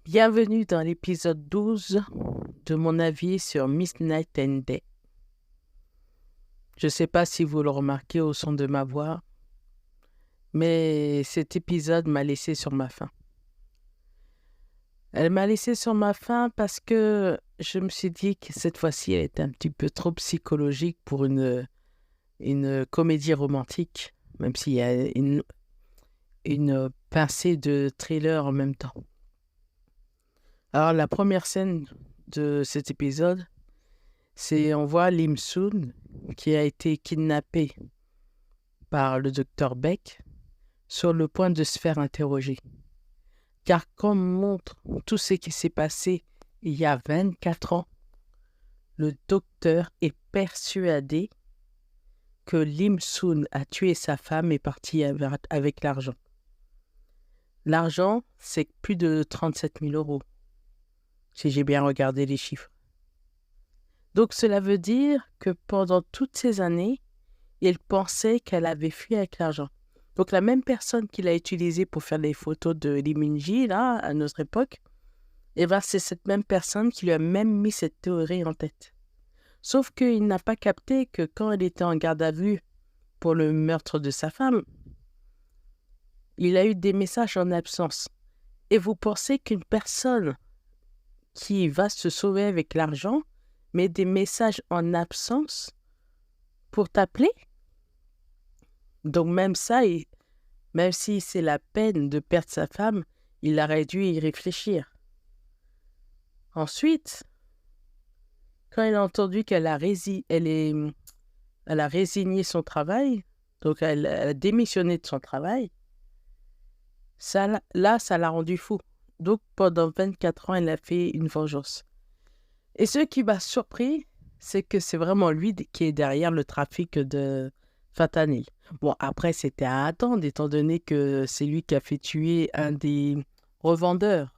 Bienvenue dans l'épisode 12 de mon avis sur Miss Night and Day. Je ne sais pas si vous le remarquez au son de ma voix, mais cet épisode m'a laissé sur ma faim. Elle m'a laissé sur ma faim parce que je me suis dit que cette fois-ci, elle était un petit peu trop psychologique pour une comédie romantique, même s'il y a une pincée de thriller en même temps. Alors, la première scène de cet épisode, c'est on voit Lim Soon qui a été kidnappé par le docteur Beck sur le point de se faire interroger. Car comme montre tout ce qui s'est passé il y a 24 ans, le docteur est persuadé que Lim Soon a tué sa femme et est parti avec l'argent. L'argent, c'est plus de 37 000 €, si j'ai bien regardé les chiffres. Donc cela veut dire que pendant toutes ces années, il pensait qu'elle avait fui avec l'argent. Donc la même personne qu'il a utilisée pour faire les photos de Lee Min-ji, là, à notre époque, eh ben, c'est cette même personne qui lui a même mis cette théorie en tête. Sauf qu'il n'a pas capté que quand elle était en garde à vue pour le meurtre de sa femme, il a eu des messages en absence. Et vous pensez qu'une personne qui va se sauver avec l'argent met des messages en absence pour t'appeler? Donc même ça, même si c'est la peine de perdre sa femme, il aurait dû y réfléchir. Ensuite, quand il a entendu qu'elle a résigné son travail, donc elle a démissionné de son travail, ça l'a rendu fou. Donc pendant 24 ans, elle a fait une vengeance. Et ce qui m'a surpris, c'est que c'est vraiment lui qui est derrière le trafic de fentanyl. Bon, après, c'était à attendre, étant donné que c'est lui qui a fait tuer un des revendeurs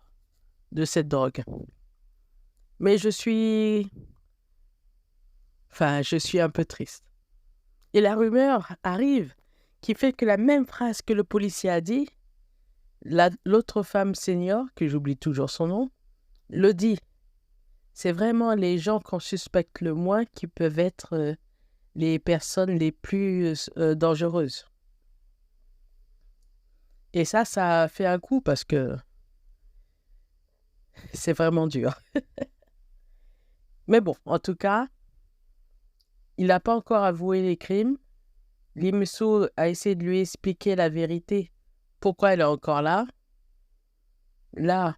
de cette drogue. Mais je suis un peu triste. Et la rumeur arrive qui fait que la même phrase que le policier a dit, l'autre femme senior, que j'oublie toujours son nom, le dit. C'est vraiment les gens qu'on suspecte le moins qui peuvent être les personnes les plus dangereuses. Et ça a fait un coup parce que c'est vraiment dur. Mais bon, en tout cas, il n'a pas encore avoué les crimes. Lim Soo a essayé de lui expliquer la vérité, pourquoi elle est encore là. Là,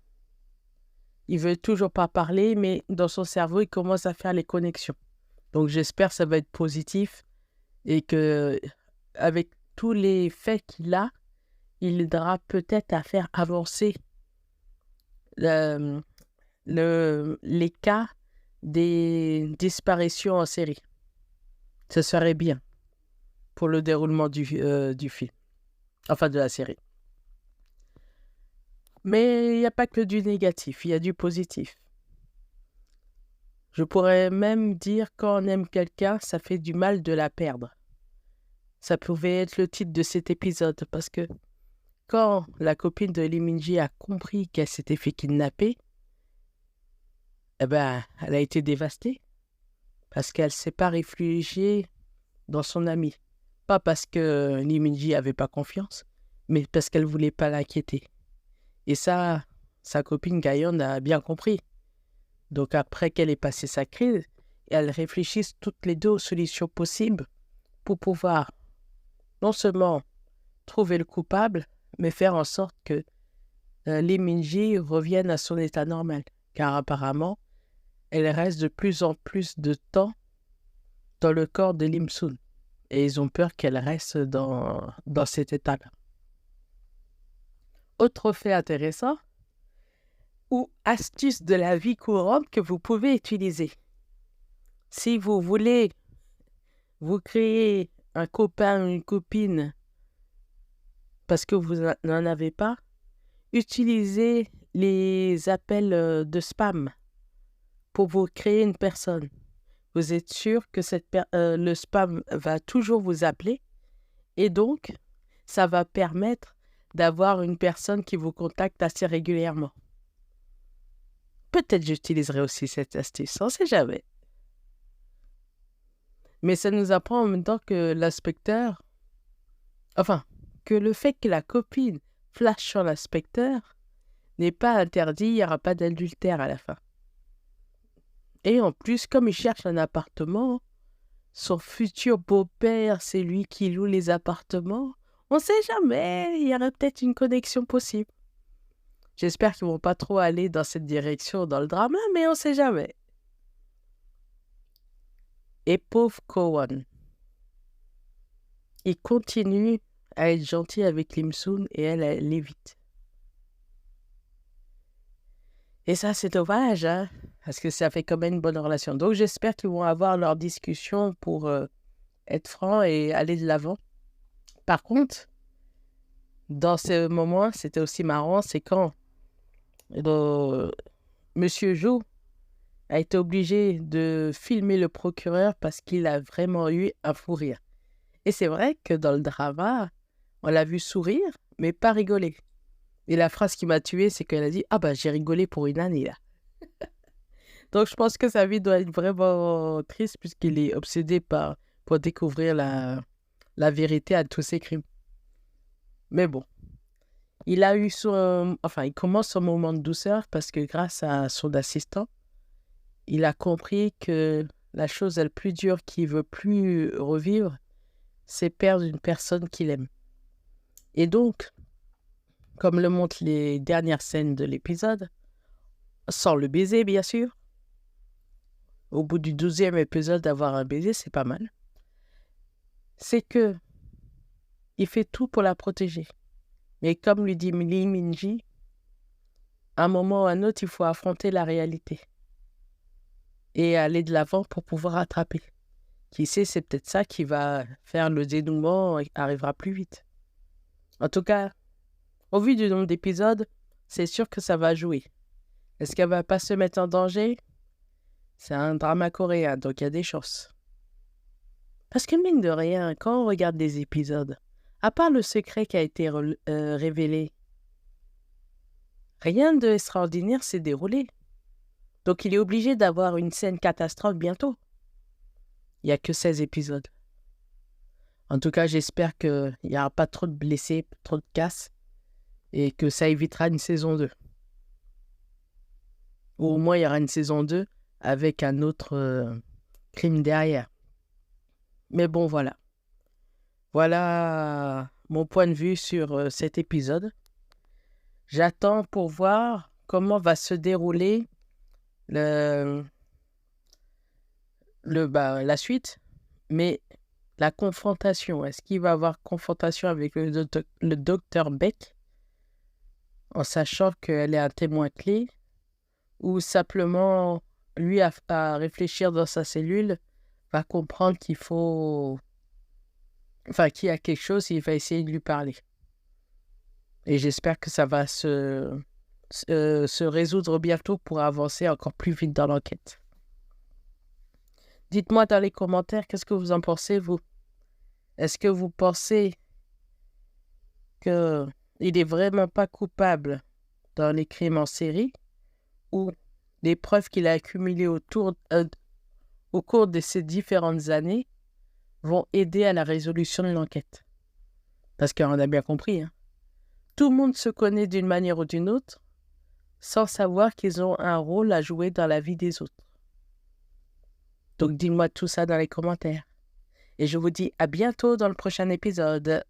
il veut toujours pas parler, mais dans son cerveau, il commence à faire les connexions. Donc j'espère que ça va être positif et que avec tous les faits qu'il a, il aidera peut-être à faire avancer les cas des disparitions en série. Ce serait bien pour le déroulement du film, enfin de la série. Mais il n'y a pas que du négatif, il y a du positif. Je pourrais même dire quand on aime quelqu'un, ça fait du mal de la perdre. Ça pouvait être le titre de cet épisode parce que quand la copine de Lee Min-ji a compris qu'elle s'était fait kidnapper, eh ben, elle a été dévastée parce qu'elle ne s'est pas réfugiée dans son ami. Pas parce que Lee Min-ji n'avait pas confiance, mais parce qu'elle ne voulait pas l'inquiéter. Et ça, sa copine Gayeon a bien compris. Donc après qu'elle ait passé sa crise, elles réfléchissent toutes les deux aux solutions possibles pour pouvoir non seulement trouver le coupable, mais faire en sorte que Lee Min-ji revienne à son état normal. Car apparemment, elle reste de plus en plus de temps dans le corps de Lim Soon. Et ils ont peur qu'elle reste dans cet état-là. Autre fait intéressant, ou astuce de la vie courante que vous pouvez utiliser. Si vous voulez vous créer un copain ou une copine parce que vous n'en avez pas, utilisez les appels de spam pour vous créer une personne. Vous êtes sûr que le spam va toujours vous appeler et donc ça va permettre d'avoir une personne qui vous contacte assez régulièrement. Peut-être j'utiliserai aussi cette astuce, on ne sait jamais. Mais ça nous apprend en même temps que l'inspecteur, que le fait que la copine flash sur l'inspecteur n'est pas interdit, il n'y aura pas d'adultère à la fin. Et en plus, comme il cherche un appartement, son futur beau-père, c'est lui qui loue les appartements. On ne sait jamais, il y aurait peut-être une connexion possible. J'espère qu'ils ne vont pas trop aller dans cette direction dans le drama, mais on ne sait jamais. Et pauvre Kwon, il continue à être gentil avec Lim Soon et elle l'évite. Et ça, c'est dommage, hein, parce que ça fait quand même une bonne relation. Donc, j'espère qu'ils vont avoir leur discussion pour être francs et aller de l'avant. Par contre, dans ce moment, c'était aussi marrant, c'est quand Monsieur Jo a été obligé de filmer le procureur parce qu'il a vraiment eu un fou rire. Et c'est vrai que dans le drama, on l'a vu sourire, mais pas rigoler. Et la phrase qui m'a tuée, c'est qu'elle a dit « Ah bah j'ai rigolé pour une année là ». Donc je pense que sa vie doit être vraiment triste puisqu'il est obsédé pour découvrir la vérité à tous ses crimes. Mais bon, il commence son moment de douceur parce que grâce à son assistant, il a compris que la chose la plus dure qu'il veut plus revivre, c'est perdre une personne qu'il aime. Et donc, comme le montrent les dernières scènes de l'épisode, sans le baiser bien sûr, au bout du 12e épisode d'avoir un baiser, c'est pas mal, c'est que il fait tout pour la protéger. Mais comme lui dit Lee Min-ji, à un moment ou à un autre, il faut affronter la réalité et aller de l'avant pour pouvoir rattraper. Qui sait, c'est peut-être ça qui va faire le dénouement et arrivera plus vite. En tout cas, au vu du nombre d'épisodes, c'est sûr que ça va jouer. Est-ce qu'elle va pas se mettre en danger? C'est un drama coréen, donc il y a des chances. Parce que mine de rien, quand on regarde des épisodes, à part le secret qui a été révélé, rien d'extraordinaire s'est déroulé. Donc il est obligé d'avoir une scène catastrophe bientôt. Il n'y a que 16 épisodes. En tout cas, j'espère qu'il n'y aura pas trop de blessés, trop de casses, et que ça évitera une saison 2. Ou au moins, il y aura une saison 2 avec un autre crime derrière. Mais bon, voilà. Voilà mon point de vue sur cet épisode. J'attends pour voir comment va se dérouler la suite, mais la confrontation. Est-ce qu'il va y avoir confrontation avec le docteur Beck en sachant qu'elle est un témoin clé, ou simplement lui à réfléchir dans sa cellule va comprendre qu'il y a quelque chose et il va essayer de lui parler. Et j'espère que ça va se résoudre bientôt pour avancer encore plus vite dans l'enquête. Dites-moi dans les commentaires, qu'est-ce que vous en pensez, vous? Est-ce que vous pensez qu'il n'est vraiment pas coupable dans les crimes en série, ou les preuves qu'il a accumulées au cours de ces différentes années vont aider à la résolution de l'enquête? Parce qu'on a bien compris, hein. Tout le monde se connaît d'une manière ou d'une autre, sans savoir qu'ils ont un rôle à jouer dans la vie des autres. Donc, dis-moi tout ça dans les commentaires. Et je vous dis à bientôt dans le prochain épisode.